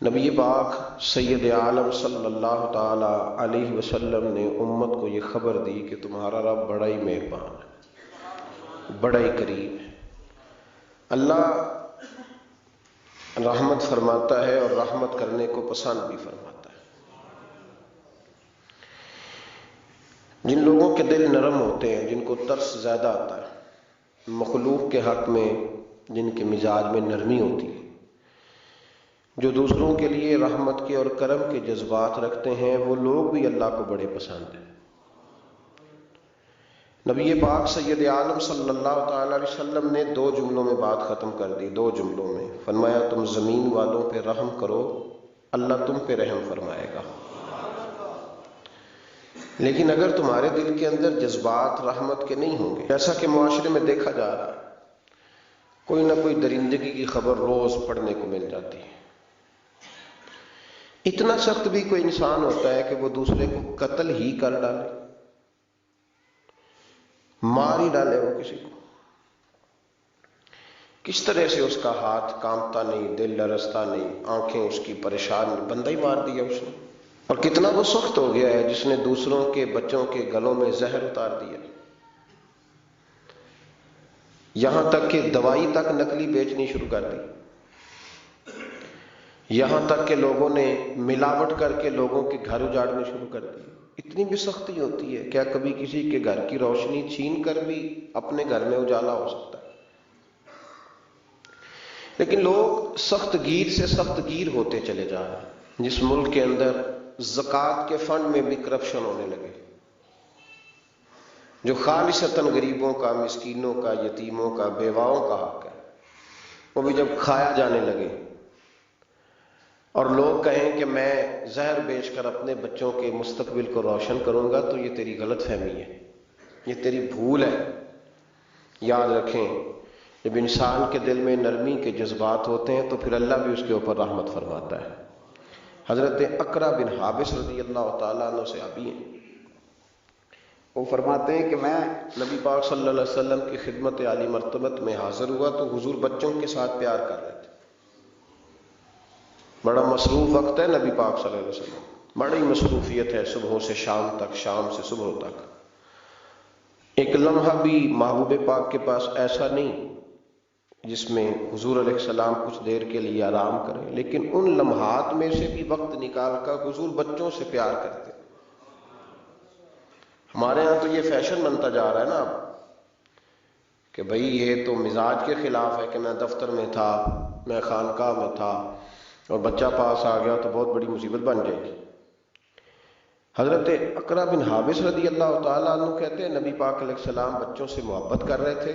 نبی پاک سید عالم صلی اللہ تعالی علیہ وسلم نے امت کو یہ خبر دی کہ تمہارا رب بڑا ہی مہربان ہے، بڑا ہی کریم ہے۔ اللہ رحمت فرماتا ہے اور رحمت کرنے کو پسند بھی فرماتا ہے۔ جن لوگوں کے دل نرم ہوتے ہیں، جن کو ترس زیادہ آتا ہے، مخلوق کے حق میں جن کے مزاج میں نرمی ہوتی ہے، جو دوسروں کے لیے رحمت کے اور کرم کے جذبات رکھتے ہیں، وہ لوگ بھی اللہ کو بڑے پسند ہیں۔ نبی پاک سید عالم صلی اللہ تعالی علیہ وسلم نے 2 جملوں میں بات ختم کر دی، 2 جملوں میں فرمایا تم زمین والوں پہ رحم کرو، اللہ تم پہ رحم فرمائے گا۔ لیکن اگر تمہارے دل کے اندر جذبات رحمت کے نہیں ہوں گے، جیسا کہ معاشرے میں دیکھا جا رہا ہے، کوئی نہ کوئی درندگی کی خبر روز پڑھنے کو مل جاتی ہے۔ اتنا سخت بھی کوئی انسان ہوتا ہے کہ وہ دوسرے کو قتل ہی کر ڈالے، مار ہی ڈالے وہ کسی کو۔ کس طرح سے اس کا ہاتھ کانپتا نہیں، دل لرزتا نہیں، آنکھیں اس کی پریشان نہیں، بندہ ہی مار دیا اس نے۔ اور کتنا وہ سخت ہو گیا ہے جس نے دوسروں کے بچوں کے گلوں میں زہر اتار دیا، یہاں تک کہ دوائی تک نقلی بیچنی شروع کر دی، یہاں تک کہ لوگوں نے ملاوٹ کر کے لوگوں کے گھر اجاڑنے شروع کر دیے۔ اتنی بھی سختی ہوتی ہے، کیا کبھی کسی کے گھر کی روشنی چھین کر بھی اپنے گھر میں اجالا ہو سکتا ہے؟ لیکن لوگ سخت گیر سے سخت گیر ہوتے چلے جا رہے ہیں۔ جس ملک کے اندر زکوٰۃ کے فنڈ میں بھی کرپشن ہونے لگے، جو خالصتاً غریبوں کا، مسکینوں کا، یتیموں کا، بیواؤں کا حق ہے، وہ بھی جب کھایا جانے لگے اور لوگ کہیں کہ میں زہر بیچ کر اپنے بچوں کے مستقبل کو روشن کروں گا، تو یہ تیری غلط فہمی ہے، یہ تیری بھول ہے۔ یاد رکھیں، جب انسان کے دل میں نرمی کے جذبات ہوتے ہیں تو پھر اللہ بھی اس کے اوپر رحمت فرماتا ہے۔ حضرت اقرا بن حابس رضی اللہ تعالیٰ عنہ سے آبی ہیں، وہ فرماتے ہیں کہ میں نبی پاک صلی اللہ علیہ وسلم کی خدمت عالی مرتبت میں حاضر ہوا تو حضور بچوں کے ساتھ پیار کر رہے تھے۔ بڑا مصروف وقت ہے نبی پاک صلی اللہ علیہ وسلم، بڑی مصروفیت ہے، صبح سے شام تک، شام سے صبح تک۔ ایک لمحہ بھی محبوب پاک کے پاس ایسا نہیں جس میں حضور علیہ السلام کچھ دیر کے لیے آرام کریں، لیکن ان لمحات میں سے بھی وقت نکال کر حضور بچوں سے پیار کرتے۔ ہمارے ہاں تو یہ فیشن بنتا جا رہا ہے نا اب، کہ بھئی یہ تو مزاج کے خلاف ہے کہ میں دفتر میں تھا، میں خانقاہ میں تھا اور بچہ پاس آ گیا تو بہت بڑی مصیبت بن جائے گی۔ حضرت اقرا بن حابس رضی اللہ تعالیٰ عنہ کہتے ہیں نبی پاک علیہ السلام بچوں سے محبت کر رہے تھے،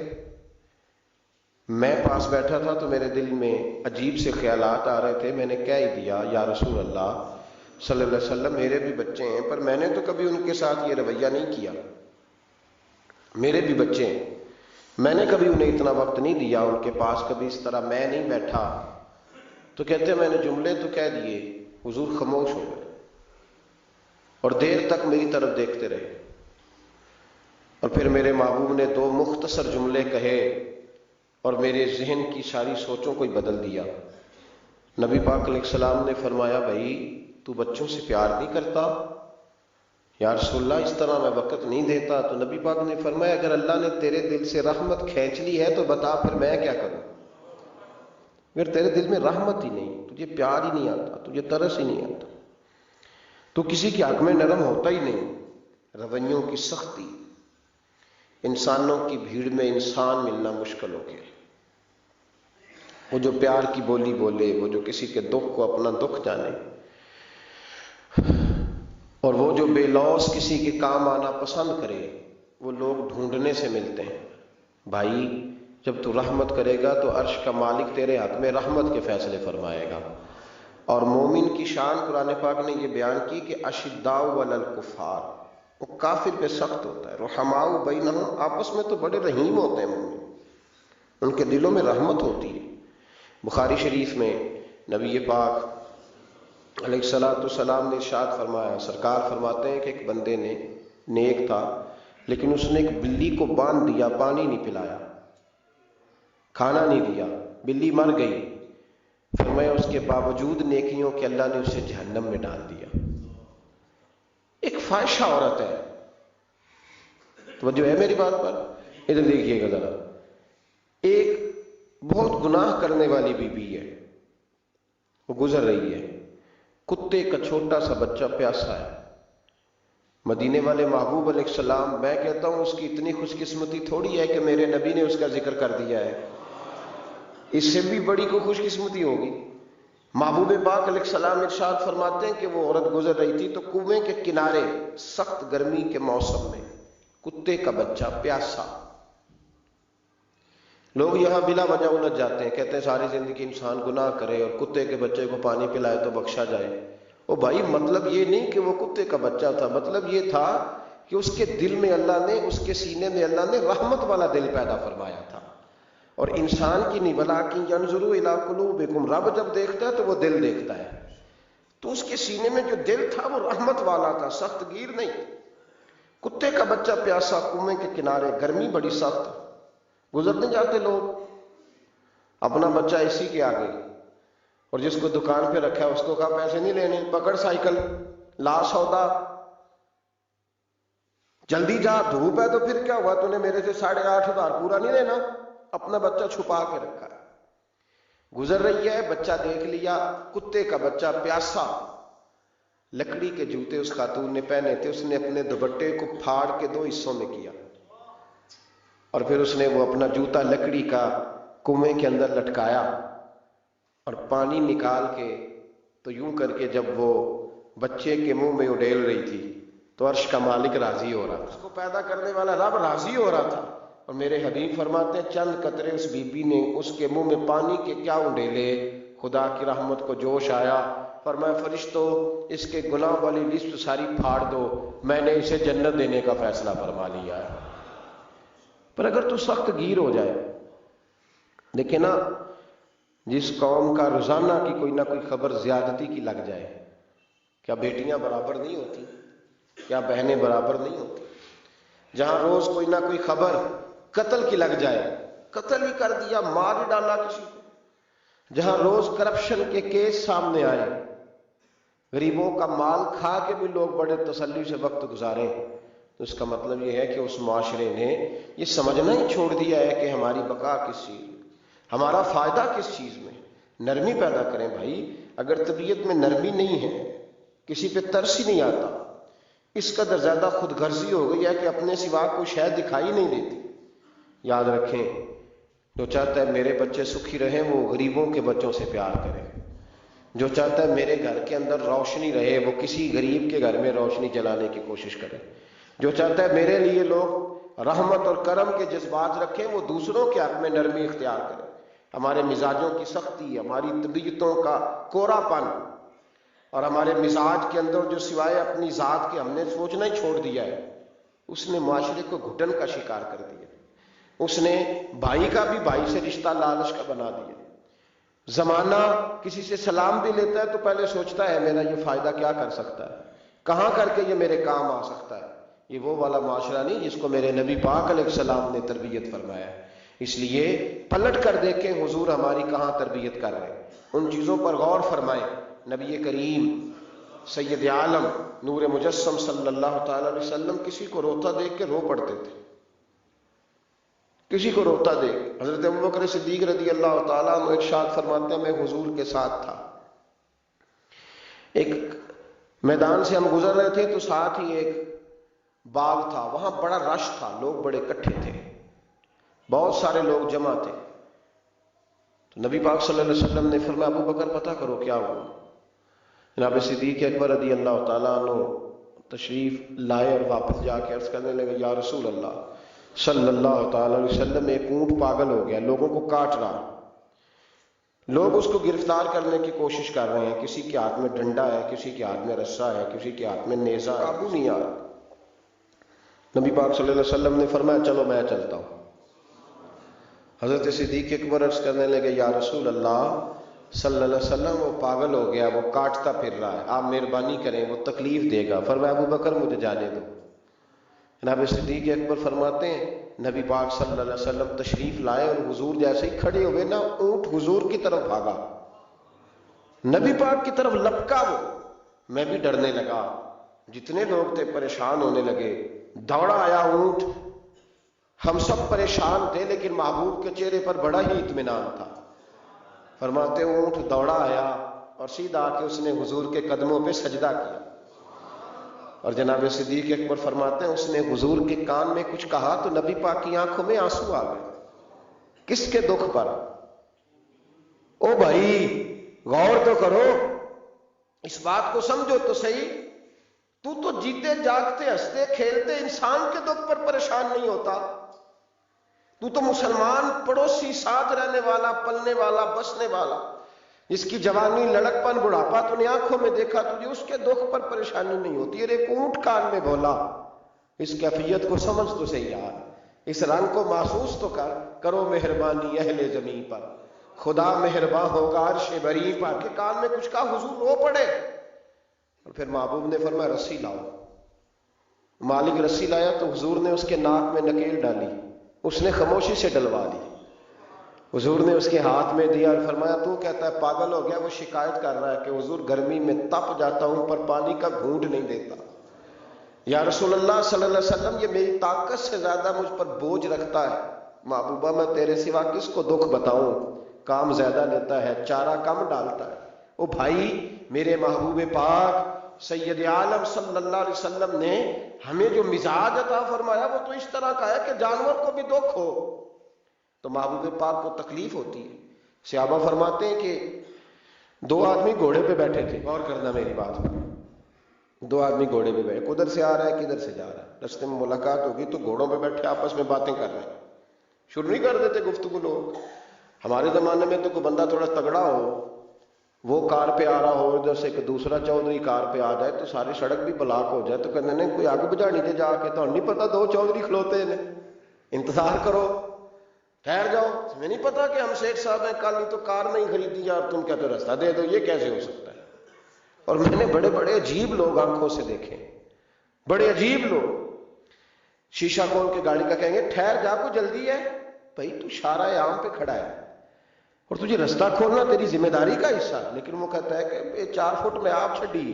میں پاس بیٹھا تھا تو میرے دل میں عجیب سے خیالات آ رہے تھے۔ میں نے کہہ ہی دیا یا رسول اللہ صلی اللہ علیہ وسلم، میرے بھی بچے ہیں، پر میں نے تو کبھی ان کے ساتھ یہ رویہ نہیں کیا، میرے بھی بچے ہیں، میں نے کبھی انہیں اتنا وقت نہیں دیا، ان کے پاس کبھی اس طرح میں نہیں بیٹھا۔ تو کہتے ہیں میں نے جملے تو کہہ دیے، حضور خاموش ہو گئے اور دیر تک میری طرف دیکھتے رہے، اور پھر میرے محبوب نے 2 مختصر جملے کہے اور میرے ذہن کی ساری سوچوں کو ہی بدل دیا۔ نبی پاک علیہ السلام نے فرمایا بھائی تو بچوں سے پیار نہیں کرتا؟ یا رسول اللہ اس طرح میں وقت نہیں دیتا۔ تو نبی پاک نے فرمایا اگر اللہ نے تیرے دل سے رحمت کھینچ لی ہے تو بتا پھر میں کیا کروں؟ اگر تیرے دل میں رحمت ہی نہیں، تجھے پیار ہی نہیں آتا، تجھے ترس ہی نہیں آتا، تو کسی کے حق میں نرم ہوتا ہی نہیں، رویوں کی سختی، انسانوں کی بھیڑ میں انسان ملنا مشکل ہو گیا۔ وہ جو پیار کی بولی بولے، وہ جو کسی کے دکھ کو اپنا دکھ جانے، اور وہ جو بے لوث کسی کے کام آنا پسند کرے، وہ لوگ ڈھونڈنے سے ملتے ہیں۔ بھائی جب تو رحمت کرے گا تو عرش کا مالک تیرے حق میں رحمت کے فیصلے فرمائے گا۔ اور مومن کی شان قرآن پاک نے یہ بیان کی کہ اشداء علی الکفار، وہ کافر پہ سخت ہوتا ہے، رحماء بینہم، آپس میں تو بڑے رحیم ہوتے ہیں مومن، ان کے دلوں میں رحمت ہوتی ہے۔ بخاری شریف میں نبی پاک علیہ الصلوۃ والسلام نے ارشاد فرمایا، سرکار فرماتے ہیں کہ ایک بندے نے نیک تھا لیکن اس نے ایک بلی کو باندھ دیا، پانی نہیں پلایا، کھانا نہیں دیا، بلی مر گئی۔ فرمایا اس کے باوجود نیکیوں کے اللہ نے اسے جہنم میں ڈال دیا. ایک فاحشہ عورت ہے. توجہ ہے میری بات پر؟ ادھر دیکھیے گا ذرا. ایک بہت گناہ کرنے والی بیوی ہے, وہ گزر رہی ہے, کتے کا چھوٹا سا بچہ پیاسا ہے. مدینے والے محبوب علیہ السلام, میں کہتا ہوں اس کی اتنی خوش قسمتی تھوڑی ہے کہ میرے نبی نے اس کا ذکر کر دیا ہے, اس سے بھی بڑی کوئی خوش قسمتی ہوگی. محبوب پاک علیہ السلام ارشاد فرماتے ہیں کہ وہ عورت گزر رہی تھی تو کنویں کے کنارے سخت گرمی کے موسم میں کتے کا بچہ پیاسا. لوگ یہاں بلا وجہ الجھ جاتے ہیں, کہتے ہیں ساری زندگی انسان گناہ کرے اور کتے کے بچے کو پانی پلائے تو بخشا جائے. او بھائی, مطلب یہ نہیں کہ وہ کتے کا بچہ تھا, مطلب یہ تھا کہ اس کے دل میں اللہ نے, اس کے سینے میں اللہ نے رحمت والا دل پیدا فرمایا تھا. اور انسان کی نہیں, ولکن ینظروا الی قلوبکم, رب جب دیکھتا ہے تو وہ دل دیکھتا ہے. تو اس کے سینے میں جو دل تھا وہ رحمت والا تھا, سخت گیر نہیں. کتے کا بچہ پیاسا, کنویں کے کنارے, گرمی بڑی سخت, گزرنے جاتے لوگ, اپنا بچہ اسی کے آگے, اور جس کو دکان پہ رکھا ہے اس کو کہا پیسے نہیں لینے, پکڑ سائیکل, لا سودا, جلدی جا, دھوپ ہے تو پھر کیا ہوا, تو نے میرے سے 8,500 پورا نہیں لینا. اپنا بچہ چھپا کے رکھا ہے. گزر رہی ہے, بچہ دیکھ لیا, کتے کا بچہ پیاسا. لکڑی کے جوتے اس خاتون نے پہنے تھے, اس نے اپنے دوپٹے کو پھاڑ کے 2 حصوں میں کیا, اور پھر اس نے وہ اپنا جوتا لکڑی کا کنویں کے اندر لٹکایا, اور پانی نکال کے تو یوں کر کے جب وہ بچے کے منہ میں اڈیل رہی تھی تو عرش کا مالک راضی ہو رہا تھا, اس کو پیدا کرنے والا رب راضی ہو رہا تھا. اور میرے حبیب فرماتے ہیں چند قطرے اس بی بی نے اس کے منہ میں پانی کے کیا اڈیلے, خدا کی رحمت کو جوش آیا. فرمایا فرشتوں, اس کے گناہ والی لسٹ ساری پھاڑ دو, میں نے اسے جنت دینے کا فیصلہ فرما لیا ہے. پر اگر تو سخت گیر ہو جائے, دیکھیں نا, جس قوم کا روزانہ کی کوئی نہ کوئی خبر زیادتی کی لگ جائے, کیا بیٹیاں برابر نہیں ہوتی, کیا بہنیں برابر نہیں ہوتی؟ جہاں روز کوئی نہ کوئی خبر قتل کی لگ جائے, قتل ہی کر دیا, مار ہی ڈالا کسی کو, جہاں روز کرپشن کے کیس سامنے آئے, غریبوں کا مال کھا کے بھی لوگ بڑے تسلی سے وقت گزارے, تو اس کا مطلب یہ ہے کہ اس معاشرے نے یہ سمجھنا ہی چھوڑ دیا ہے کہ ہماری بقا کس چیز میں, ہمارا فائدہ کس چیز میں. نرمی پیدا کریں بھائی. اگر طبیعت میں نرمی نہیں ہے, کسی پہ ترس ہی نہیں آتا, اس قدر زیادہ خود غرضی ہو گئی ہے کہ اپنے سوا کوئی شے دکھائی نہیں دیتی. یاد رکھیں, جو چاہتا ہے میرے بچے سکھی رہیں وہ غریبوں کے بچوں سے پیار کرے. جو چاہتا ہے میرے گھر کے اندر روشنی رہے وہ کسی غریب کے گھر میں روشنی جلانے کی کوشش کرے. جو چاہتا ہے میرے لیے لوگ رحمت اور کرم کے جذبات رکھیں وہ دوسروں کے حق میں نرمی اختیار کرے. ہمارے مزاجوں کی سختی, ہماری طبیعتوں کا کوڑا پن, اور ہمارے مزاج کے اندر جو سوائے اپنی ذات کے ہم نے سوچنا ہی چھوڑ دیا ہے, اس نے معاشرے کو گھٹن کا شکار کر دیا. اس نے بھائی کا بھی بھائی سے رشتہ لالچ کا بنا دیا. زمانہ کسی سے سلام بھی لیتا ہے تو پہلے سوچتا ہے میرا یہ فائدہ کیا کر سکتا ہے, کہاں کر کے یہ میرے کام آ سکتا ہے. یہ وہ والا معاشرہ نہیں جس کو میرے نبی پاک علیہ السلام نے تربیت فرمایا ہے. اس لیے پلٹ کر دیکھیں حضور ہماری کہاں تربیت کر رہے ہیں, ان چیزوں پر غور فرمائیں. نبی کریم سید عالم نور مجسم صلی اللہ تعالی علیہ وسلم کسی کو روتا دیکھ کے رو پڑتے تھے, کسی کو روتا دیکھ. حضرت ابوبکر صدیق رضی اللہ تعالیٰ عنہ ارشاد فرماتے ہیں میں حضور کے ساتھ تھا, ایک میدان سے ہم گزر رہے تھے تو ساتھ ہی ایک باغ تھا, وہاں بڑا رش تھا, لوگ بڑے اکٹھے تھے, بہت سارے لوگ جمع تھے. تو نبی پاک صلی اللہ علیہ وسلم نے فرمایا ابو بکر پتہ کرو کیا ہوا. جناب صدیق اکبر رضی اللہ تعالیٰ عنہ تشریف لائے اور واپس جا کے عرض کرنے لگے یا رسول اللہ صلی اللہ تعالی علیہ وسلم, ایک اونٹ پاگل ہو گیا, لوگوں کو کاٹ رہا, لوگ اس کو گرفتار کرنے کی کوشش کر رہے ہیں, کسی کے ہاتھ میں ڈنڈا ہے, کسی کے ہاتھ میں رسا ہے, کسی کے ہاتھ میں نیزہ ہے, قابو نہیں آ رہا. نبی پاک صلی اللہ علیہ وسلم نے فرمایا چلو میں چلتا ہوں. حضرت صدیق اکبر عرض کرنے لگے یا رسول اللہ صلی اللہ علیہ وسلم وہ پاگل ہو گیا, وہ کاٹتا پھر رہا ہے, آپ مہربانی کریں, وہ تکلیف دے گا. فرمایا ابو بکر مجھے جانے دو. جناب صدیق اکبر فرماتے ہیں نبی پاک صلی اللہ علیہ وسلم تشریف لائے اور حضور جیسے ہی کھڑے ہوئے نا, اونٹ حضور کی طرف بھاگا, نبی پاک کی طرف لپکا وہ، میں بھی ڈرنے لگا، جتنے لوگ تھے پریشان ہونے لگے، دوڑا آیا اونٹ، ہم سب پریشان تھے لیکن محبوب کے چہرے پر بڑا ہی اطمینان تھا۔ فرماتے اونٹ دوڑا آیا اور سیدھا آ کے اس نے حضور کے قدموں پہ سجدہ کیا، اور جناب صدیق اکبر فرماتے ہیں اس نے حضور کے کان میں کچھ کہا تو نبی پاک کی آنکھوں میں آنسو آ گئے۔ کس کے دکھ پر؟ او بھائی غور تو کرو، اس بات کو سمجھو تو صحیح، تو جیتے جاگتے ہنستے کھیلتے انسان کے دکھ پر پریشان نہیں ہوتا، تو مسلمان پڑوسی ساتھ رہنے والا، پلنے والا، بسنے والا، جس کی جوانی، لڑکپن، بڑھاپا تو نے آنکھوں میں دیکھا، تجھے اس کے دکھ پر پریشانی نہیں ہوتی۔ اور ایک اونٹ کان میں بولا، اس کیفیت کو سمجھ تو صحیح یار، اس رنگ کو محسوس تو کرو مہربانی اہل زمین پر، خدا مہربان ہوگا عرش بری پر، کہ کان میں کچھ کہا، حضور رو پڑے۔ اور پھر محبوب نے فرمایا رسی لاؤ۔ مالک رسی لایا تو حضور نے اس کے ناک میں نکیل ڈالی، اس نے خاموشی سے ڈلوا لی۔ حضور نے اس کے ہاتھ میں دیا اور فرمایا تو کہتا ہے پاگل ہو گیا؟ وہ شکایت کر رہا ہے کہ حضور گرمی میں تپ جاتا ہوں پر پانی کا گھونٹ نہیں دیتا۔ یا رسول اللہ صلی اللہ علیہ وسلم یہ میری طاقت سے زیادہ مجھ پر بوجھ رکھتا ہے، محبوبہ میں تیرے سوا کس کو دکھ بتاؤں، کام زیادہ لیتا ہے، چارہ کم ڈالتا ہے۔ او بھائی، میرے محبوب پاک سید عالم صلی اللہ علیہ وسلم نے ہمیں جو مزاج عطا فرمایا وہ تو اس طرح کا ہے کہ جانور کو بھی دکھ ہو تو محبوب پاک کو تکلیف ہوتی ہے۔ صحابہ فرماتے ہیں کہ دو آدمی گھوڑے پہ بیٹھے تھے، غور کرنا میری بات پر، دو آدمی گھوڑے پہ بیٹھے، کدھر سے آ رہا ہے کدھر سے جا رہا ہے، رستے میں ملاقات ہوگی تو گھوڑوں پہ بیٹھے آپس میں باتیں کر رہے ہیں، شروع نہیں کر دیتے گفتگو لوگ۔ ہمارے زمانے میں تو کوئی بندہ تھوڑا تگڑا ہو، وہ کار پہ آ رہا ہو، ادھر سے ایک دوسرا چودھری کار پہ آ جائے تو ساری سڑک بھی بلاک ہو جائے تو کہنے نہیں کوئی آگ بجھانی تھے جا کے، تو نہیں پتا دو چودھری کھلوتے ہیں، انتظار کرو، ٹھہر جاؤ، ہمیں نہیں پتا کہ ہم شیخ صاحب ہیں، کل تو کار نہیں خریدی یار، تم کہتے رستہ دے دو، یہ کیسے ہو سکتا ہے؟ اور میں نے بڑے بڑے عجیب لوگ آنکھوں سے دیکھے، بڑے عجیب لوگ، شیشہ کھول کے گاڑی کا کہیں گے ٹھہر جا، کوئی جلدی ہے؟ بھائی تو شارع عام پہ کھڑا ہے اور تجھے رستہ کھولنا تیری ذمہ داری کا حصہ ہے، لیکن وہ کہتا ہے کہ 4 فٹ میں آپ چھڈی،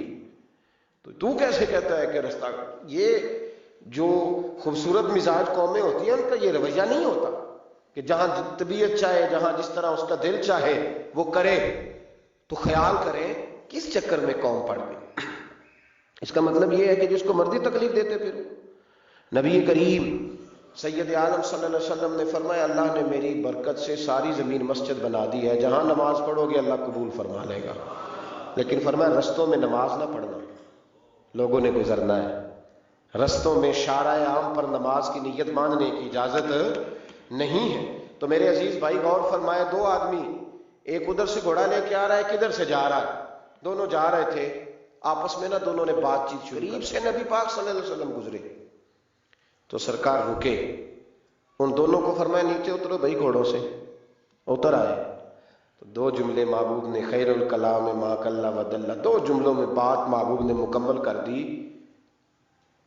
تو کیسے کہتا ہے کہ رستہ؟ یہ جو خوبصورت مزاج قومیں ہوتی ہیں ان کا یہ رویہ نہیں ہوتا کہ جہاں طبیعت چاہے، جہاں جس طرح اس کا دل چاہے وہ کرے۔ تو خیال کریں کس چکر میں قوم پڑ گئی۔ اس کا مطلب یہ ہے کہ جس کو مرضی تکلیف دیتے پھر۔ نبی کریم سید عالم صلی اللہ علیہ وسلم نے فرمایا اللہ نے میری برکت سے ساری زمین مسجد بنا دی ہے، جہاں نماز پڑھو گے اللہ قبول فرما لے گا، لیکن فرمایا رستوں میں نماز نہ پڑھنا، لوگوں نے گزرنا ہے، رستوں میں شارع عام پر نماز کی نیت ماننے کی اجازت نہیں ہے۔ تو میرے عزیز بھائی غور فرمائے، دو آدمی، ایک ادھر سے گھوڑا لے کے آ رہا ہے، کدھر سے جا رہا ہے، دونوں جا رہے تھے، آپس میں دونوں نے بات چیت شروع کی، سے نبی پاک صلی اللہ علیہ وسلم گزرے تو سرکار رکے، ان دونوں کو فرمایا نیچے اترو بھائی گھوڑوں سے، اتر آئے تو دو جملے محبوب نے، خیر الکلام ما قل و دل، 2 جملوں میں بات محبوب نے مکمل کر دی۔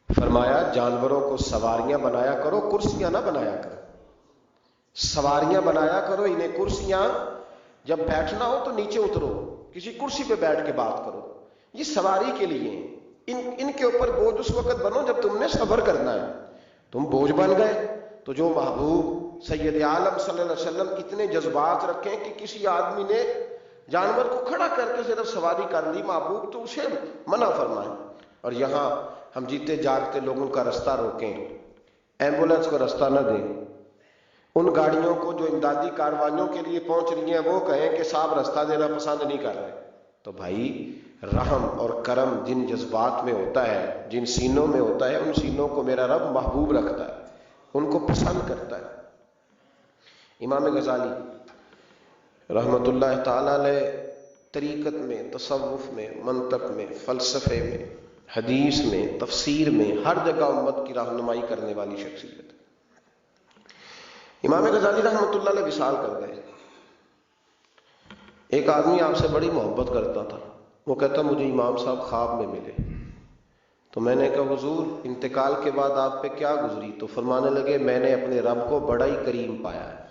فرمایا جانوروں کو سواریاں بنایا کرو، کرسیاں نہ بنایا کرو، سواریاں بنایا کرو انہیں کرسیاں، جب بیٹھنا ہو تو نیچے اترو، کسی کرسی پہ بیٹھ کے بات کرو، یہ سواری کے لیے، ان کے اوپر بوجھ اس وقت بنو جب تم نے صبر کرنا ہے، تم بوجھ بن گئے۔ تو جو محبوب سید عالم صلی اللہ علیہ وسلم اتنے جذبات رکھیں کہ کسی آدمی نے جانور کو کھڑا کر کے صرف سواری کر لی، محبوب تو اسے منع فرمائیں۔ اور یہاں ہم جیتے جاگتے لوگوں کا رستہ روکیں، ایمبولنس کو رستہ نہ دیں، ان گاڑیوں کو جو امدادی کاروائیوں کے لیے پہنچ رہی ہیں وہ کہیں کہ صاحب رستہ دینا پسند نہیں کر رہے۔ تو بھائی رحم اور کرم جن جذبات میں ہوتا ہے، جن سینوں میں ہوتا ہے، ان سینوں کو میرا رب محبوب رکھتا ہے، ان کو پسند کرتا ہے۔ امام غزالی رحمت اللہ تعالی علیہ طریقت میں، تصوف میں، منطق میں، فلسفے میں، حدیث میں، تفسیر میں، ہر جگہ امت کی رہنمائی کرنے والی شخصیت۔ امام غزالی رحمت اللہ علیہ وصال کر گئے، ایک آدمی آپ سے بڑی محبت کرتا تھا، وہ کہتا مجھے امام صاحب خواب میں ملے، تو میں نے کہا حضور انتقال کے بعد آپ پہ کیا گزری؟ تو فرمانے لگے میں نے اپنے رب کو بڑا ہی کریم پایا ہے،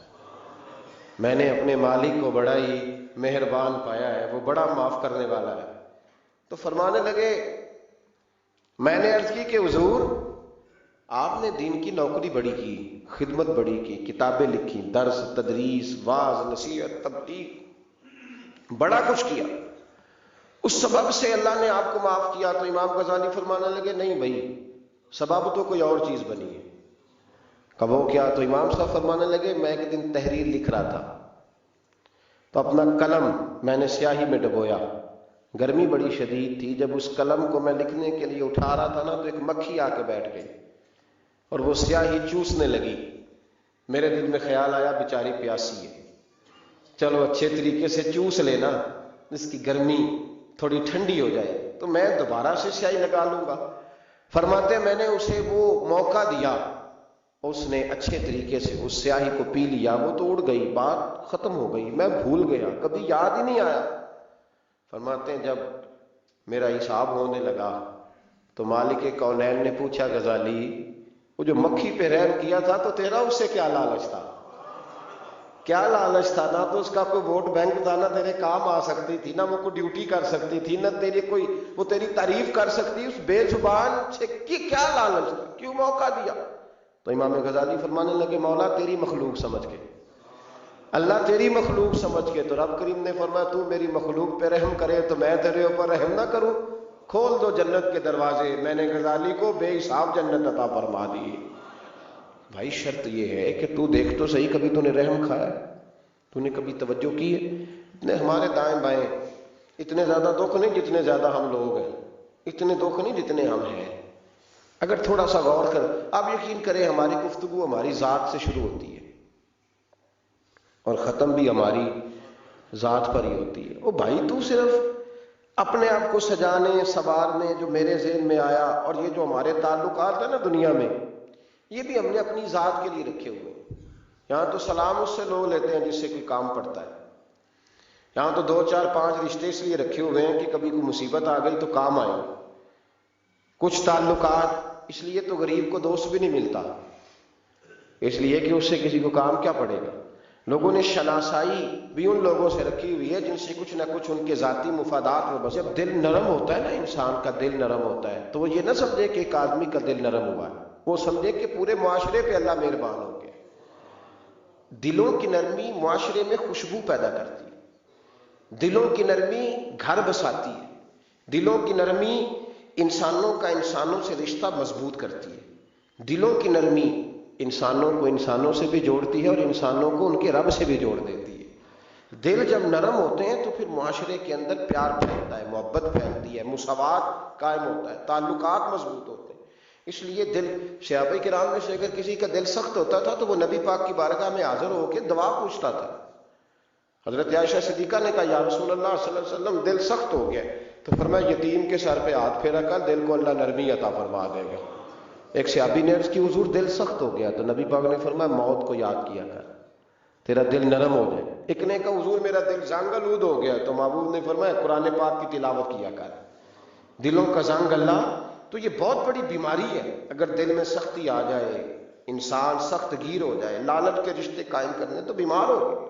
میں نے اپنے مالک کو بڑا ہی مہربان پایا ہے، وہ بڑا معاف کرنے والا ہے۔ تو فرمانے لگے، میں نے عرض کی کہ حضور آپ نے دین کی نوکری بڑی کی، خدمت بڑی کی، کتابیں لکھی، درس، تدریس، واعظ، نصیحت، تبلیغ، بڑا کچھ کیا، اس سبب سے اللہ نے آپ کو معاف کیا۔ تو امام غزالی فرمانے لگے، نہیں بھائی، سبب تو کوئی اور چیز بنی ہے۔ کب وہ کیا؟ تو امام صاحب فرمانے لگے، میں ایک دن تحریر لکھ رہا تھا تو اپنا قلم میں نے سیاہی میں ڈبویا، گرمی بڑی شدید تھی، جب اس قلم کو میں لکھنے کے لیے اٹھا رہا تھا نا تو ایک مکھی آ کے بیٹھ گئی اور وہ سیاہی چوسنے لگی۔ میرے دل میں خیال آیا بیچاری پیاسی ہے، چلو اچھے طریقے سے چوس لینا، اس کی گرمی تھوڑی ٹھنڈی ہو جائے تو میں دوبارہ سے سیاہی لگا لوں گا۔ فرماتے میں نے اسے وہ موقع دیا، اس نے اچھے طریقے سے اس سیاہی کو پی لیا، وہ تو اڑ گئی، بات ختم ہو گئی، میں بھول گیا، کبھی یاد ہی نہیں آیا۔ فرماتے ہیں جب میرا حساب ہونے لگا تو مالک کونین نے پوچھا، غزالی وہ جو مکھی پہ رحم کیا تھا تو تیرا اس سے کیا لالچ تھا؟ کیا لالچ تھا؟ نہ تو اس کا کوئی ووٹ بینک تھا، نہ تیرے کام آ سکتی تھی، نہ وہ کوئی ڈیوٹی کر سکتی تھی، نہ تیری کوئی وہ تیری تعریف کر سکتی، اس بے زبان سے کیا لالچ تھا؟ کیوں موقع دیا؟ تو امام غزالی فرمانے لگے، مولا تیری مخلوق سمجھ کے، اللہ تیری مخلوق سمجھ کے۔ تو رب کریم نے فرمایا، تو میری مخلوق پہ رحم کرے تو میں تیرے اوپر رحم نہ کروں؟ کھول دو جنت کے دروازے، میں نے غزالی کو بے حساب جنت عطا فرما دی۔ بھائی شرط یہ ہے کہ تو دیکھ تو صحیح، کبھی تو نے رحم کھایا، تو نے کبھی توجہ کی ہے؟ اتنے ہمارے دائیں بائیں اتنے زیادہ دکھ نہیں جتنے زیادہ ہم لوگ ہیں، اتنے دکھ نہیں جتنے ہم ہیں۔ اگر تھوڑا سا غور کر، آپ یقین کریں ہماری گفتگو ہماری ذات سے شروع ہوتی ہے اور ختم بھی ہماری ذات پر ہی ہوتی ہے۔ او بھائی تو صرف اپنے آپ کو سجانے سنوارنے، جو میرے ذہن میں آیا، اور یہ جو ہمارے تعلقات ہیں نا دنیا میں، یہ بھی ہم نے اپنی ذات کے لیے رکھے ہوئے ہیں۔ یہاں تو سلام اس سے لوگ لیتے ہیں جس سے کوئی کام پڑتا ہے، یہاں تو 2 4 5 رشتے اس لیے رکھے ہوئے ہیں کہ کبھی کوئی مصیبت آ گئی تو کام آئے۔ کچھ تعلقات اس لیے تو غریب کو دوست بھی نہیں ملتا، اس لیے کہ اس سے کسی کو کام کیا پڑے گا۔ لوگوں نے شناسائی بھی ان لوگوں سے رکھی ہوئی ہے جن سے کچھ نہ کچھ ان کے ذاتی مفادات میں بس۔ جب دل نرم ہوتا ہے نا، انسان کا دل نرم ہوتا ہے، تو وہ یہ نہ سمجھے کہ ایک آدمی کا دل نرم ہوا ہے، وہ سمجھے کہ پورے معاشرے پہ اللہ مہربان ہو گیا۔ دلوں کی نرمی معاشرے میں خوشبو پیدا کرتی ہے، دلوں کی نرمی گھر بساتی ہے، دلوں کی نرمی انسانوں کا انسانوں سے رشتہ مضبوط کرتی ہے، دلوں کی نرمی انسانوں کو انسانوں سے بھی جوڑتی ہے اور انسانوں کو ان کے رب سے بھی جوڑ دیتی ہے۔ دل جب نرم ہوتے ہیں تو پھر معاشرے کے اندر پیار پھیلتا ہے، محبت پھیلتی ہے، مساوات قائم ہوتا ہے، تعلقات مضبوط ہوتے ہیں۔ اس لیے دل، صحابہ کرام میں سے اگر کسی کا دل سخت ہوتا تھا تو وہ نبی پاک کی بارگاہ میں حاضر ہو کے دعا پوچھتا تھا۔ حضرت عائشہ صدیقہ نے کہا، یا رسول اللہ صلی اللہ علیہ وسلم دل سخت ہو گیا، تو فرمایا یتیم کے سر پہ ہاتھ پھیرا کر، دل کو اللہ نرمی عطا فرما دے گا۔ ایک صحابی نے عرض کی، حضور دل سخت ہو گیا، تو نبی پاک نے فرمایا موت کو یاد کیا کر، تیرا دل نرم ہو جائے۔ ایک نے کہا حضور میرا دل زنگ آلود ہو گیا، تو محبوب نے فرمایا قرآن پاک کی تلاوت کیا کر۔ دلوں کا زنگ اللہ، تو یہ بہت بڑی بیماری ہے۔ اگر دل میں سختی آ جائے، انسان سخت گیر ہو جائے، لالچ کے رشتے قائم کرنے، تو بیمار ہو گئے۔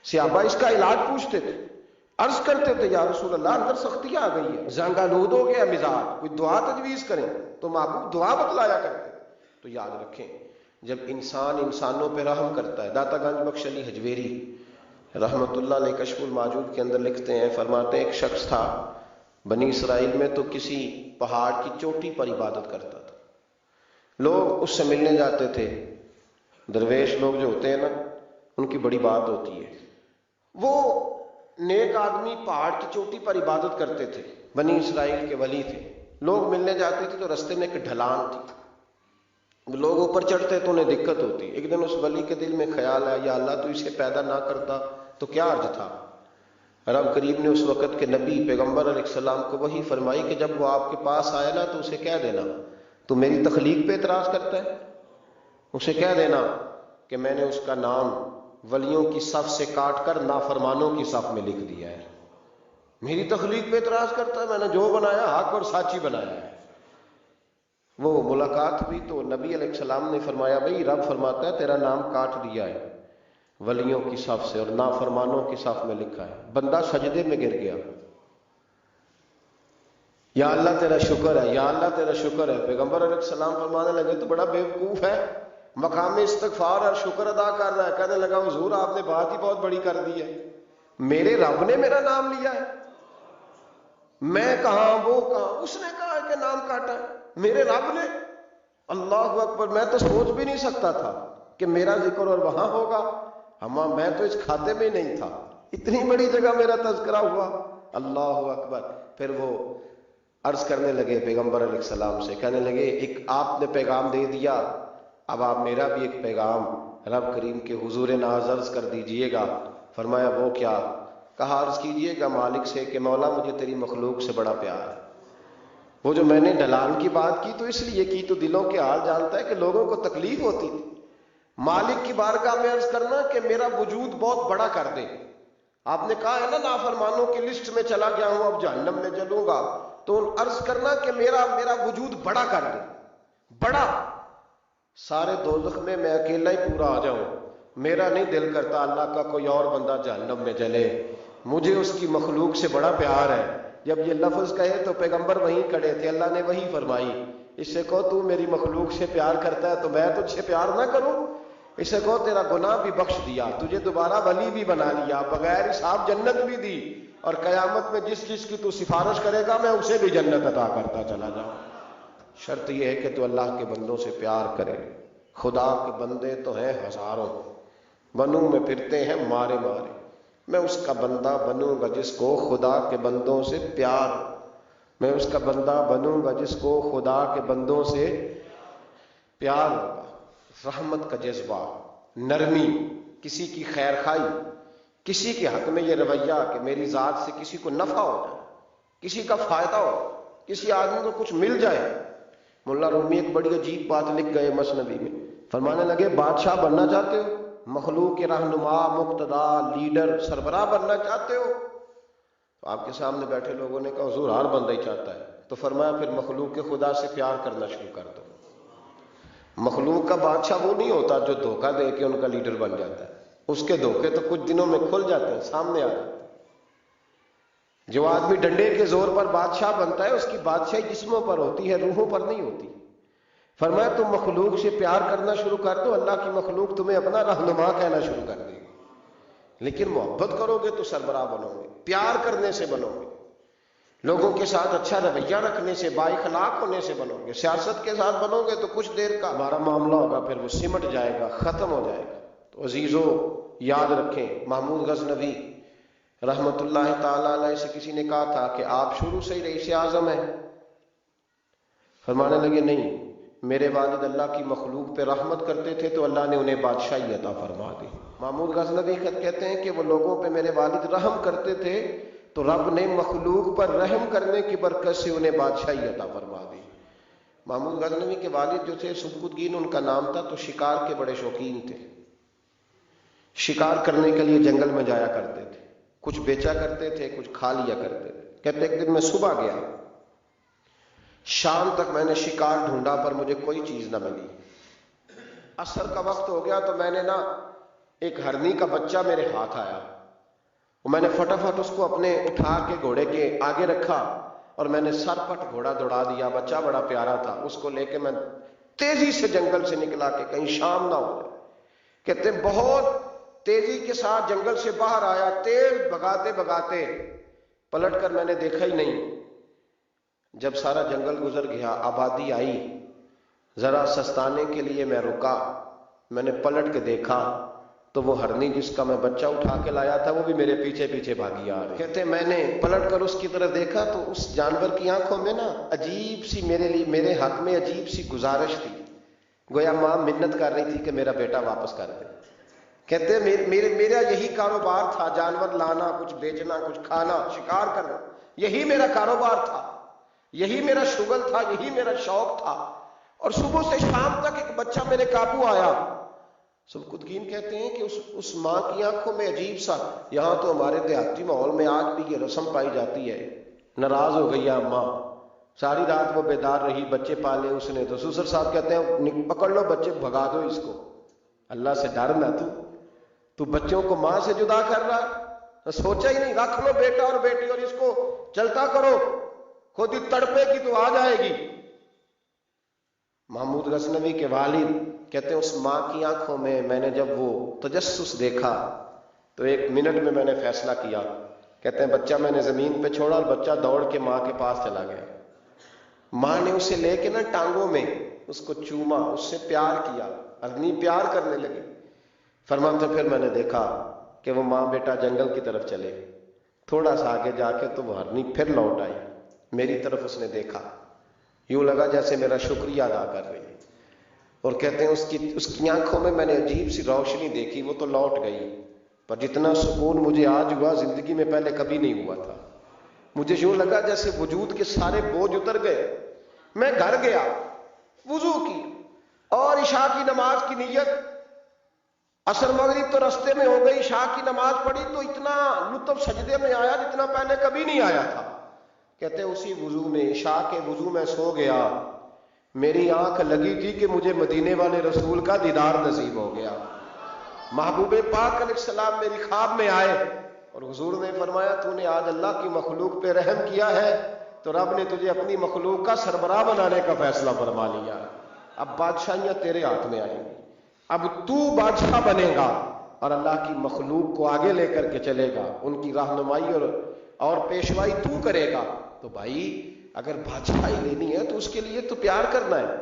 صحابہ اس کا علاج پوچھتے تھے، عرض کرتے تھے یا رسول اللہ اندر سختی آ گئی ہے، زنگ آلود ہو گیا مزاج، کوئی دعا تجویز کریں، تو محبوب دعا بتلایا کرتے۔ تو یاد رکھیں، جب انسان انسانوں پہ رحم کرتا ہے، داتا گنج بخش علی حجویری رحمت اللہ علیہ کشف الماجود کے اندر لکھتے ہیں، فرماتے ہیں ایک شخص تھا بنی اسرائیل میں، تو کسی پہاڑ کی چوٹی پر عبادت کرتا تھا، لوگ اس سے ملنے جاتے تھے، درویش لوگ جو ہوتے ہیں نا، ان کی بڑی بات ہوتی ہے۔ وہ نیک آدمی پہاڑ کی چوٹی پر عبادت کرتے تھے، بنی اسرائیل کے ولی تھے، لوگ ملنے جاتے تھے تو رستے میں ایک ڈھلان تھی، لوگ اوپر چڑھتے تو انہیں دقت ہوتی۔ ایک دن اس ولی کے دل میں خیال آیا، یا اللہ تو اسے پیدا نہ کرتا تو کیا حرج تھا۔ رب کریم نے اس وقت کے نبی پیغمبر علیہ السلام کو وحی فرمائی کہ جب وہ آپ کے پاس آئے نا تو اسے کہہ دینا تو میری تخلیق پہ اعتراض کرتا ہے، اسے کہہ دینا کہ میں نے اس کا نام ولیوں کی صف سے کاٹ کر نافرمانوں کی صف میں لکھ دیا ہے، میری تخلیق پہ اعتراض کرتا ہے، میں نے جو بنایا حق اور سچ ہی بنایا ہے۔ وہ ملاقات ہوئی تو نبی علیہ السلام نے فرمایا، بھائی رب فرماتا ہے تیرا نام کاٹ دیا ہے، ولیوں کی صف سے اور نافرمانوں کی صف میں لکھا ہے. بندہ سجدے میں گر گیا, یا اللہ تیرا شکر ہے, یا اللہ تیرا شکر ہے. پیغمبر علیہ السلام فرمانے لگے تو بڑا بیوقوف ہے, مقام استغفار اور شکر ادا کر رہا ہے. کہنے لگا حضور آپ نے بات ہی بہت بڑی کر دی ہے, میرے رب نے میرا نام لیا ہے, میں کہاں وہ کہاں, اس نے کہا کہ نام کاٹا ہے, میرے رب نے. اللہ اکبر, میں تو سوچ بھی نہیں سکتا تھا کہ میرا ذکر اور وہاں ہوگا, میں تو اس کھاتے میں نہیں تھا, اتنی بڑی جگہ میرا تذکرہ ہوا. اللہ اکبر. پھر وہ عرض کرنے لگے پیغمبر علیہ السلام سے, کہنے لگے ایک آپ نے پیغام دے دیا, اب آپ میرا بھی ایک پیغام رب کریم کے حضور ناز عرض کر دیجئے گا. فرمایا وہ کیا؟ کہا عرض کیجئے گا مالک سے کہ مولا مجھے تیری مخلوق سے بڑا پیار ہے. وہ جو میں نے ڈھلان کی بات کی تو اس لیے کی تو دلوں کے حال جانتا ہے کہ لوگوں کو تکلیف ہوتی تھی. مالک کی بارگاہ میں عرض کرنا کہ میرا وجود بہت بڑا کر دے. آپ نے کہا ہے نا نافرمانوں کی لسٹ میں چلا گیا ہوں, اب جہنم میں جلوں گا, تو عرض کرنا کہ میرا وجود بڑا کر دے, بڑا, سارے دوزخ میں میں اکیلا ہی پورا آ جاؤں. میرا نہیں دل کرتا اللہ کا کوئی اور بندہ جہنم میں جلے, مجھے اس کی مخلوق سے بڑا پیار ہے. جب یہ لفظ کہے تو پیغمبر وہیں کھڑے تھے, اللہ نے وہی فرمائی, اس سے کہو تو میری مخلوق سے پیار کرتا ہے تو میں تجھ سے پیار نہ کروں. اس سے کہو تیرا گناہ بھی بخش دیا, تجھے دوبارہ ولی بھی بنا لیا, بغیر حساب جنت بھی دی, اور قیامت میں جس جس کی تو سفارش کرے گا میں اسے بھی جنت عطا کرتا چلا جاؤں. شرط یہ ہے کہ تو اللہ کے بندوں سے پیار کرے. خدا کے بندے تو ہیں ہزاروں, بنوں میں پھرتے ہیں مارے مارے, میں اس کا بندہ بنوں گا جس کو خدا کے بندوں سے پیار, میں اس کا بندہ بنوں گا جس کو خدا کے بندوں سے پیار ہوگا. رحمت کا جذبہ, نرمی, کسی کی خیر خواہی, کسی کے حق میں یہ رویہ کہ میری ذات سے کسی کو نفع ہو جائے, کسی کا فائدہ ہو, کسی آدمی کو کچھ مل جائے. مولا رومی ایک بڑی عجیب بات لکھ گئے مثنوی میں, فرمانے لگے بادشاہ بننا چاہتے ہو, مخلوق کے رہنما, مقتدا, لیڈر, سربراہ بننا چاہتے ہو؟ تو آپ کے سامنے بیٹھے لوگوں نے کہا حضور ہر بندہ ہی چاہتا ہے. تو فرمایا پھر مخلوق کے خدا سے پیار کرنا شروع کر دو. مخلوق کا بادشاہ وہ نہیں ہوتا جو دھوکہ دے کے ان کا لیڈر بن جاتا ہے, اس کے دھوکے تو کچھ دنوں میں کھل جاتے ہیں, سامنے آ جاتے ہیں. جو آدمی ڈنڈے کے زور پر بادشاہ بنتا ہے اس کی بادشاہی جسموں پر ہوتی ہے, روحوں پر نہیں ہوتی. فرمایا تم مخلوق سے پیار کرنا شروع کر دو, اللہ کی مخلوق تمہیں اپنا رہنما کہنا شروع کر دے گی. لیکن محبت کرو گے تو سربراہ بنو گے, پیار کرنے سے بنو گے, لوگوں کے ساتھ اچھا رویہ رکھنے سے, با اخلاق ہونے سے بنو گے. سیاست کے ساتھ بنو گے تو کچھ دیر کا ہمارا معاملہ ہوگا, پھر وہ سمٹ جائے گا, ختم ہو جائے گا. تو عزیزو یاد رکھیں, محمود غزنوی رحمت اللہ تعالی علیہ سے کسی نے کہا تھا کہ آپ شروع سے ہی رئیس اعظم ہیں. فرمانے لگے نہیں, میرے والد اللہ کی مخلوق پہ رحمت کرتے تھے تو اللہ نے انہیں بادشاہی عطا فرما دی. محمود غزنوی کہتے ہیں کہ وہ لوگوں پہ میرے والد رحم کرتے تھے تو رب نے مخلوق پر رحم کرنے کی برکت سے انہیں بادشاہی عطا فرما دی. محمود غزنوی کے والد جو تھے سبکتگین ان کا نام تھا, تو شکار کے بڑے شوقین تھے, شکار کرنے کے لیے جنگل میں جایا کرتے تھے, کچھ بیچا کرتے تھے, کچھ کھا لیا کرتے تھے. کہتے ایک دن میں صبح گیا, شام تک میں نے شکار ڈھونڈا پر مجھے کوئی چیز نہ ملی. عصر کا وقت ہو گیا تو میں نے ایک ہرنی کا بچہ میرے ہاتھ آیا, میں نے فٹافٹ اس کو اپنے اٹھا کے گھوڑے کے آگے رکھا اور میں نے سر پٹ گھوڑا دوڑا دیا. بچہ بڑا پیارا تھا, اس کو لے کے میں تیزی سے جنگل سے نکلا کہ کہیں شام نہ ہو جائے. کہتے بہت تیزی کے ساتھ جنگل سے باہر آیا, تیز بھگاتے بھگاتے پلٹ کر میں نے دیکھا ہی نہیں. جب سارا جنگل گزر گیا, آبادی آئی, ذرا سستانے کے لیے میں رکا, میں نے پلٹ کے دیکھا تو وہ ہرنی جس کا میں بچہ اٹھا کے لایا تھا وہ بھی میرے پیچھے پیچھے بھاگی آ رہی. کہتے میں نے پلٹ کر اس کی طرف دیکھا تو اس جانور کی آنکھوں میں عجیب سی میرے حق میں عجیب سی گزارش تھی, گویا ماں منت کر رہی تھی کہ میرا بیٹا واپس کر دے. کہتے میرا یہی کاروبار تھا, جانور لانا, کچھ بیچنا, کچھ کھانا, شکار کرنا, یہی میرا کاروبار تھا, یہی میرا شغل تھا, یہی میرا شوق تھا. اور صبح سے شام تک ایک بچہ میرے قابو آیا. سبکتگین کہتے ہیں کہ اس ماں کی آنکھوں میں عجیب سا, یہاں تو ہمارے دیہاتی ماحول میں آج بھی یہ رسم پائی جاتی ہے, ناراض ہو گئی ماں, ساری رات وہ بیدار رہی, بچے پالے اس نے, تو سسر صاحب کہتے ہیں پکڑ لو بچے, بھگا دو اس کو, اللہ سے ڈر نہ تو, تو بچوں کو ماں سے جدا کر رہا، سوچا ہی نہیں، رکھ لو بیٹا اور بیٹی اور اس کو چلتا کرو، خود ہی تڑپے گی تو آ جائے گی۔ محمود غزنوی کے والد کہتے ہیں اس ماں کی آنکھوں میں نے جب وہ تجسس دیکھا تو 1 منٹ میں نے فیصلہ کیا۔ کہتے ہیں بچہ میں نے زمین پہ چھوڑا اور بچہ دوڑ کے ماں کے پاس چلا گیا۔ ماں نے اسے لے کے ٹانگوں میں اس کو چوما، اس سے پیار کیا، ارنی پیار کرنے لگی۔ فرماتے پھر میں نے دیکھا کہ وہ ماں بیٹا جنگل کی طرف چلے، تھوڑا سا آگے جا کے تو وہ ہرنی پھر لوٹ آئی، میری طرف اس نے دیکھا، یوں لگا جیسے میرا شکریہ ادا کر رہی ہے، اور کہتے ہیں اس کی آنکھوں میں نے عجیب سی روشنی دیکھی، وہ تو لوٹ گئی، پر جتنا سکون مجھے آج ہوا زندگی میں پہلے کبھی نہیں ہوا تھا۔ مجھے یوں لگا جیسے وجود کے سارے بوجھ اتر گئے۔ میں گھر گیا، وضو کی اور عشاء کی نماز کی نیت، عصر مغرب تو رستے میں ہو گئی، عشاء کی نماز پڑھی تو اتنا لطف سجدے میں آیا جتنا پہلے کبھی نہیں آیا تھا۔ کہتے ہیں اسی وضو میں، عشاء کے وضو میں سو گیا، میری آنکھ لگی تھی کہ مجھے مدینے والے رسول کا دیدار نصیب ہو گیا۔ محبوب پاک علیہ السلام میری خواب میں آئے اور حضور نے فرمایا تو نے آج اللہ کی مخلوق پہ رحم کیا ہے تو رب نے تجھے اپنی مخلوق کا سربراہ بنانے کا فیصلہ فرما لیا، اب بادشاہیاں تیرے ہاتھ میں آئیں گی، اب تو بادشاہ بنے گا اور اللہ کی مخلوق کو آگے لے کر کے چلے گا، ان کی رہنمائی اور پیشوائی تو کرے گا۔ تو بھائی اگر بادشاہی لینی ہے تو اس کے لیے تو پیار کرنا ہے۔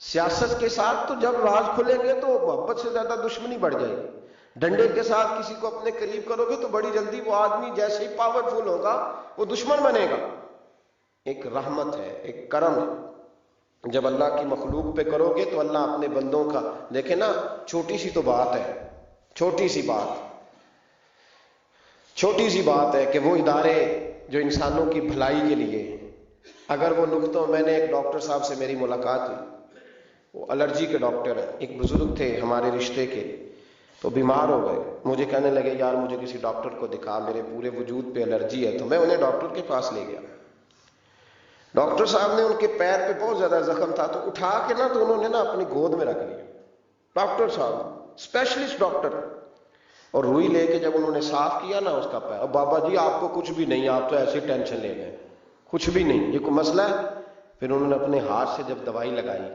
سیاست کے ساتھ تو جب راز کھلیں گے تو محبت سے زیادہ دشمنی بڑھ جائے گی۔ ڈنڈے کے ساتھ کسی کو اپنے قریب کرو گے تو بڑی جلدی وہ آدمی جیسے ہی پاورفل ہوگا وہ دشمن بنے گا۔ ایک رحمت ہے، ایک کرم ہے، جب اللہ کی مخلوق پہ کرو گے تو اللہ اپنے بندوں کا، دیکھیں نا چھوٹی سی تو بات ہے، چھوٹی سی بات ہے کہ وہ ادارے جو انسانوں کی بھلائی کے لیے، اگر وہ نقطوں، میں نے ایک ڈاکٹر صاحب سے میری ملاقات ہوئی، وہ الرجی کے ڈاکٹر ہیں، ایک بزرگ تھے ہمارے رشتے کے، تو بیمار ہو گئے، مجھے کہنے لگے یار مجھے کسی ڈاکٹر کو دکھا، میرے پورے وجود پہ الرجی ہے، تو میں انہیں ڈاکٹر کے پاس لے گیا۔ ڈاکٹر صاحب نے ان کے پیر پہ بہت زیادہ زخم تھا تو اٹھا کے تو انہوں نے اپنی گود میں رکھ لیا، ڈاکٹر صاحب اسپیشلسٹ ڈاکٹر، اور روئی لے کے جب انہوں نے صاف کیا اس کا پیر، بابا جی آپ کو کچھ بھی نہیں، آپ تو ایسی ٹینشن لے گئے، کچھ بھی نہیں، یہ کوئی مسئلہ ہے؟ پھر انہوں نے اپنے ہاتھ سے جب دوائی لگائی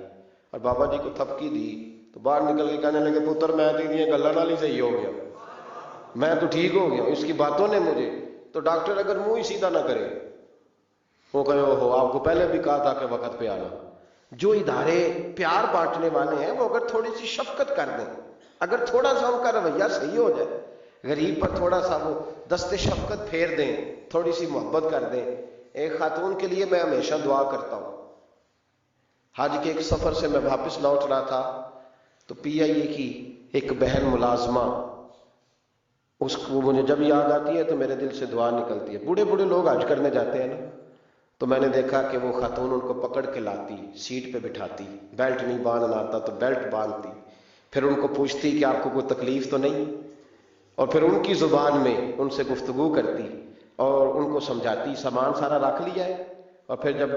اور بابا جی کو تھپکی دی تو باہر نکل کے کہنے لگے پتر میں تو یہ گلا نال ہی صحیح ہو گیا، میں تو ٹھیک ہو گیا، اس کی باتوں نے مجھے، تو ڈاکٹر اگر منہ ہی سیدھا نہ کرے، وہ کہے ہو آپ کو پہلے بھی کہا تھا کہ وقت پہ آنا۔ جو ادارے پیار بانٹنے والے ہیں وہ اگر تھوڑی سی شفقت کر دیں، اگر تھوڑا سا ان کا رویہ صحیح ہو جائے، غریب پر تھوڑا سا وہ دست شفقت پھیر دیں، تھوڑی سی محبت کر دیں۔ ایک خاتون کے لیے میں ہمیشہ دعا کرتا ہوں، حج کے ایک سفر سے میں واپس لوٹ رہا تھا تو پی آئی اے کی ایک بہن ملازمہ، اس کو مجھے جب یاد آتی ہے تو میرے دل سے دعا نکلتی ہے۔ بوڑھے لوگ حج کرنے جاتے ہیں نا، تو میں نے دیکھا کہ وہ خاتون ان کو پکڑ کے لاتی، سیٹ پہ بٹھاتی، بیلٹ نہیں باندھنا آتا تو بیلٹ باندھتی، پھر ان کو پوچھتی کہ آپ کو کوئی تکلیف تو نہیں، اور پھر ان کی زبان میں ان سے گفتگو کرتی اور ان کو سمجھاتی، سامان سارا رکھ لیا ہے، اور پھر جب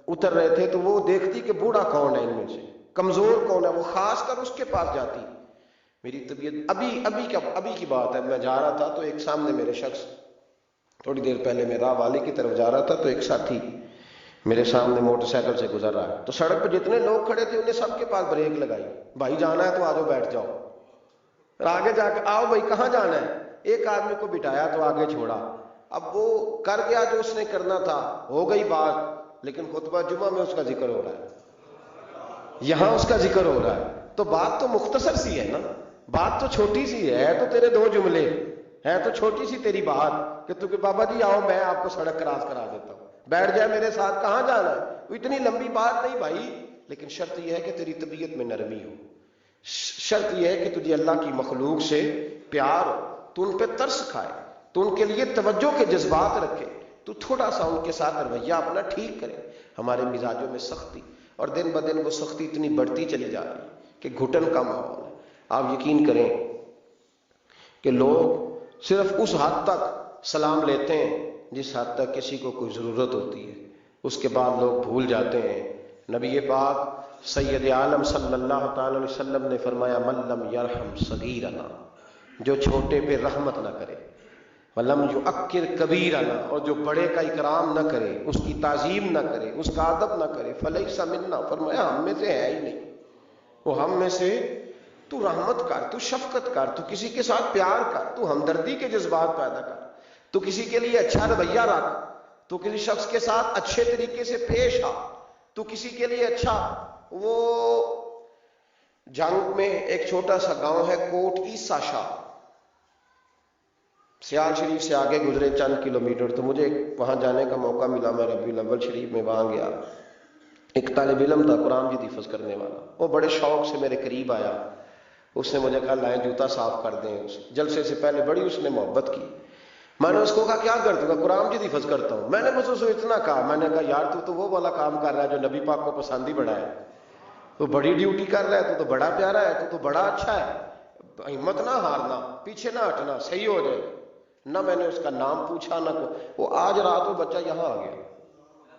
اتر رہے تھے تو وہ دیکھتی کہ بوڑھا کون ہے ان میں سے، کمزور کون ہے، وہ خاص کر اس کے پاس جاتی۔ میری طبیعت ابھی کی بات ہے، میں جا رہا تھا تو ایک سامنے میرے شخص، تھوڑی دیر پہلے میں راہ والی کی طرف جا رہا تھا تو ایک ساتھی میرے سامنے موٹر سائیکل سے گزر رہا ہے، تو سڑک پہ جتنے لوگ کھڑے تھے انہیں سب کے پاس بریک لگائی، بھائی جانا ہے تو آ جاؤ بیٹھ جاؤ، اور آگے جا کے آؤ بھائی کہاں جانا ہے، ایک آدمی کو بٹھایا تو آگے چھوڑا۔ اب وہ کر گیا جو اس نے کرنا تھا، ہو گئی بات، لیکن خطبہ جمعہ میں اس کا ذکر ہو رہا ہے، یہاں اس کا ذکر ہو رہا ہے، تو بات تو مختصر سی ہے نا، بات تو چھوٹی سی ہے تو تیرے 2 جملے ہے، تو چھوٹی سی تیری بات کہ تو کہ بابا جی آؤ میں آپ کو سڑک کراس کرا دیتا ہوں، بیٹھ جائے میرے ساتھ، کہاں جانا ہے، وہ اتنی لمبی بات نہیں بھائی، لیکن شرط یہ ہے کہ تیری طبیعت میں نرمی ہو، شرط یہ ہے کہ تجھے اللہ کی مخلوق سے پیار ہو، تو ان پہ ترس کھائے، تو ان کے لیے توجہ کے جذبات رکھے، تو تھوڑا سا ان کے ساتھ رویہ اپنا ٹھیک کرے۔ ہمارے مزاجوں میں سختی، اور دن بدن وہ سختی اتنی بڑھتی چلی جا رہی ہے کہ گھٹن کا ماحول ہے۔ آپ یقین کریں کہ لوگ صرف اس حد تک سلام لیتے ہیں جس حد تک کسی کو کوئی ضرورت ہوتی ہے، اس کے بعد لوگ بھول جاتے ہیں۔ نبی پاک سید عالم صلی اللہ تعالی علیہ وسلم نے فرمایا من لم یرحم صغیرنا جو چھوٹے پہ رحمت نہ کرے، وَلَمْ يُؤَكِّرْ كَبِيرَنَا، اور جو بڑے کا اکرام نہ کرے، اس کی تعظیم نہ کرے، اس کا ادب نہ کرے، فَلَيْسَ مِنَّا، فرمایا ہم میں سے ہے ہی نہیں، وہ ہم میں سے۔ تو رحمت کر، تو شفقت کر، تو کسی کے ساتھ پیار کر، تو ہمدردی کے جذبات پیدا کر، تو کسی کے لیے اچھا رویہ رکھ، تو کسی شخص کے ساتھ اچھے طریقے سے پیش آ، تو کسی کے لیے اچھا۔ وہ جنگ میں ایک چھوٹا سا گاؤں ہے کوٹ عیسیٰ شاہ، سیال شریف سے آگے گزرے چند کلومیٹر، تو مجھے وہاں جانے کا موقع ملا، میں ربیع الاول شریف میں وہاں گیا۔ ایک طالب علم تھا قرآن مجید حفظ کرنے والا، وہ بڑے شوق سے میرے قریب آیا، اس نے مجھے کہا لائیں جوتا صاف کر دیں، جلسے سے پہلے بڑی اس نے محبت کی۔ میں نے اس کو کہا کیا کرتا ہوں؟ قرآن مجید حفظ کرتا ہوں۔ میں نے بس اس کو اتنا کہا، میں نے کہا یار تو وہ والا کام کر رہا ہے جو نبی پاک کو پسند ہی بڑا ہے، تو بڑی ڈیوٹی کر رہا ہے، تو بڑا پیارا ہے، تو بڑا اچھا ہے، ہمت نہ ہارنا، پیچھے نہ ہٹنا، صحیح ہو جائے۔ نہ میں نے اس کا نام پوچھا، نہ وہ آج رات وہ بچہ یہاں آ گیا،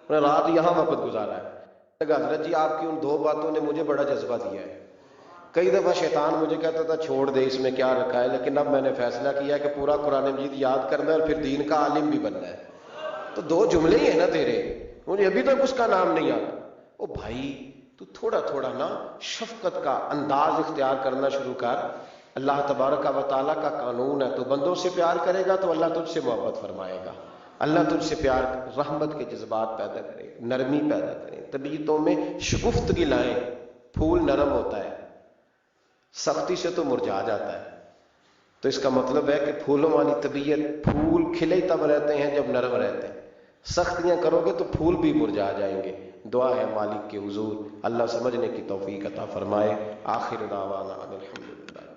میں نے رات یہاں وقت گزارا ہے۔ حضرت جی آپ کی ان دو باتوں نے مجھے بڑا جذبہ دیا ہے۔ کئی دفعہ شیطان مجھے کہتا تھا چھوڑ دے اس میں کیا رکھا ہے، لیکن اب میں نے فیصلہ کیا ہے کہ پورا قرآن مجید یاد کرنا ہے اور پھر دین کا عالم بھی بننا ہے۔ تو دو جملے ہی ہیں نا تیرے، مجھے ابھی تک اس کا نام نہیں آتا۔ او بھائی تو تھوڑا تھوڑا نا شفقت کا انداز اختیار کرنا شروع کر۔ اللہ تبارک و تعالیٰ کا قانون ہے، تو بندوں سے پیار کرے گا تو اللہ تجھ سے محبت فرمائے گا، اللہ تجھ سے پیار، رحمت کے جذبات پیدا کرے، نرمی پیدا کرے، طبیعتوں میں شگفتگی لائیں۔ پھول نرم ہوتا ہے، سختی سے تو مرجھا جاتا ہے، تو اس کا مطلب ہے کہ پھولوں والی طبیعت، پھول کھلے تب رہتے ہیں جب نرم رہتے ہیں، سختیاں کرو گے تو پھول بھی مرجھا جائیں گے۔ دعا ہے مالک کے حضور اللہ سمجھنے کی توفیق عطا فرمائے۔ آخر دعوانا الحمدللہ۔